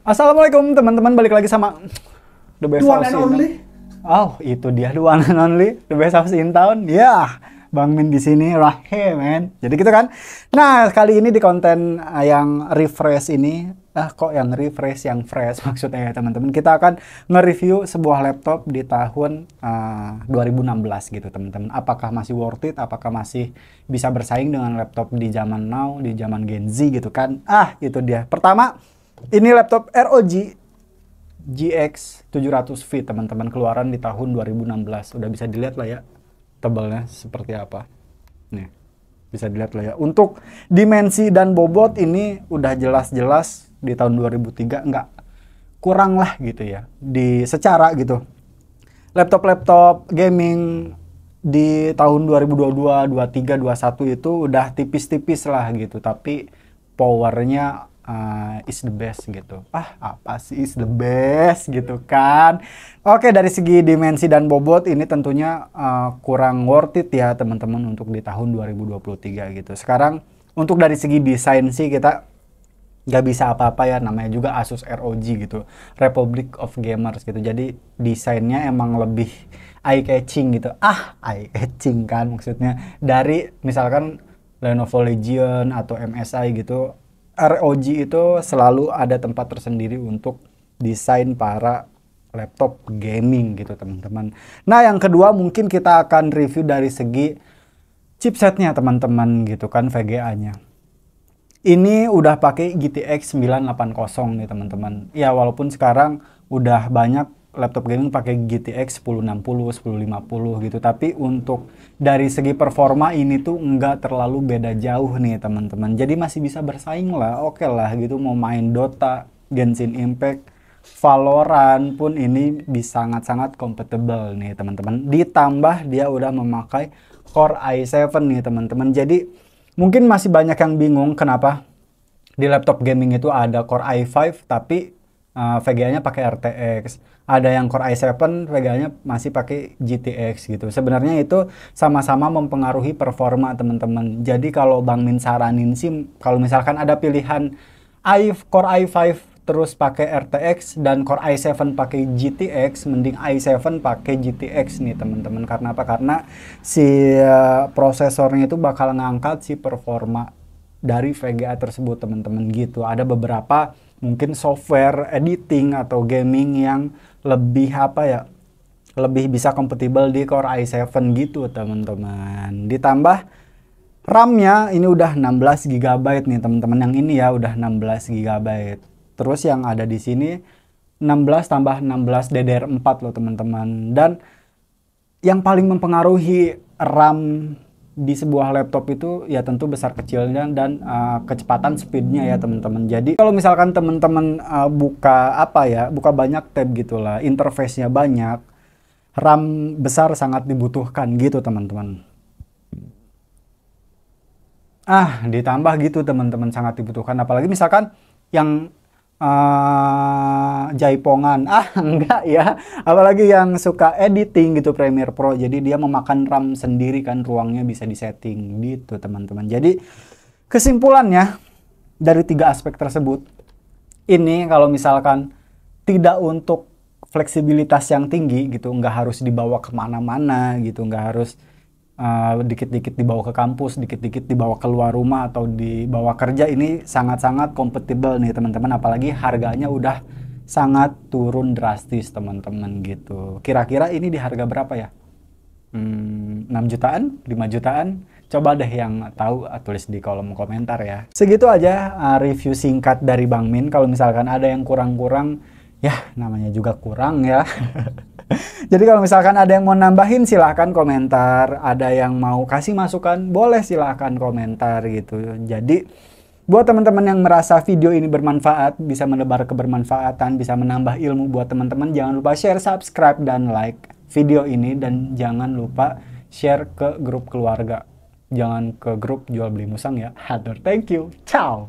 Assalamualaikum teman-teman, balik lagi sama The Best One House and in only. Oh, itu dia the one and only, The Best House in Town. Ya, Bang Min di sini, Rahim, men. Jadi gitu kan. Nah, kali ini di konten yang refresh ini, kok yang refresh, yang fresh maksudnya ya teman-teman. Kita akan nge-review sebuah laptop di tahun 2016 gitu teman-teman. Apakah masih worth it? Apakah masih bisa bersaing dengan laptop di zaman now, di zaman Gen Z gitu kan? Itu dia. Pertama, ini laptop ROG GX 700V teman-teman, keluaran di tahun 2016. Udah bisa dilihat lah ya tebalnya seperti apa. Nih, bisa dilihat lah ya. Untuk dimensi dan bobot ini udah jelas-jelas di tahun 2003, nggak kurang lah gitu ya. Di secara gitu. Laptop-laptop gaming di tahun 2022, 23, 21 itu udah tipis-tipis lah gitu. Tapi powernya is the best gitu. Apa sih is the best gitu kan. Oke, dari segi dimensi dan bobot ini tentunya kurang worth it ya teman-teman untuk di tahun 2023 gitu. Sekarang untuk dari segi desain sih kita nggak bisa apa-apa ya, namanya juga Asus ROG gitu, Republic of Gamers gitu. Jadi desainnya emang lebih eye catching gitu. Eye catching kan maksudnya, dari misalkan Lenovo Legion atau MSI gitu, ROG itu selalu ada tempat tersendiri untuk desain para laptop gaming gitu teman-teman. Nah, yang kedua mungkin kita akan review dari segi chipsetnya teman-teman gitu kan, VGA-nya. Ini udah pakai GTX 980 nih teman-teman. Ya walaupun sekarang udah banyak laptop gaming pakai GTX 1060, 1050 gitu, tapi untuk dari segi performa ini tuh nggak terlalu beda jauh nih teman-teman. Jadi masih bisa bersaing lah, oke lah gitu. Mau main Dota, Genshin Impact, Valorant pun ini bisa sangat-sangat compatible nih teman-teman. Ditambah dia udah memakai Core i7 nih teman-teman. Jadi mungkin masih banyak yang bingung kenapa di laptop gaming itu ada Core i5 tapi VGA-nya pakai RTX. Ada yang Core i7, VGA-nya masih pakai GTX gitu. Sebenarnya itu sama-sama mempengaruhi performa teman-teman. Jadi kalau Bang Min saranin sih, kalau misalkan ada pilihan Core i5 terus pakai RTX dan Core i7 pakai GTX, mending i7 pakai GTX nih teman-teman. Karena apa? Karena si prosesornya itu bakal ngangkat si performa dari VGA tersebut teman-teman gitu. Ada beberapa mungkin software editing atau gaming yang lebih lebih bisa compatible di Core i7 gitu teman-teman. Ditambah RAM-nya ini udah 16 GB nih teman-teman. Yang ini ya udah 16 GB. Terus yang ada di sini 16 tambah 16 DDR4 loh teman-teman. Dan yang paling mempengaruhi RAM di sebuah laptop itu ya tentu besar kecilnya dan kecepatan speednya ya teman-teman. Jadi kalau misalkan teman-teman buka banyak tab gitulah, interface-nya banyak, RAM besar sangat dibutuhkan gitu teman-teman. Ditambah gitu teman-teman, sangat dibutuhkan. Apalagi misalkan yang jaipongan, enggak ya, apalagi yang suka editing gitu Premiere Pro, jadi dia memakan RAM sendiri kan, ruangnya bisa disetting gitu teman-teman. Jadi kesimpulannya dari tiga aspek tersebut, ini kalau misalkan tidak untuk fleksibilitas yang tinggi gitu, nggak harus dibawa kemana-mana gitu, nggak harus dikit-dikit dibawa ke kampus, dikit-dikit dibawa keluar rumah atau dibawa kerja, ini sangat-sangat compatible nih teman-teman. Apalagi harganya udah sangat turun drastis teman-teman gitu. Kira-kira ini di harga berapa ya? 6 jutaan? 5 jutaan? Coba deh yang tahu tulis di kolom komentar ya. Segitu aja review singkat dari Bang Min. Kalau misalkan ada yang kurang-kurang, ya namanya juga kurang ya. Jadi kalau misalkan ada yang mau nambahin silahkan komentar, ada yang mau kasih masukan boleh silahkan komentar gitu. Jadi buat teman-teman yang merasa video ini bermanfaat, bisa menebar kebermanfaatan, bisa menambah ilmu buat teman-teman, jangan lupa share, subscribe, dan like video ini. Dan jangan lupa share ke grup keluarga, jangan ke grup jual beli musang ya. Hatur, thank you, ciao.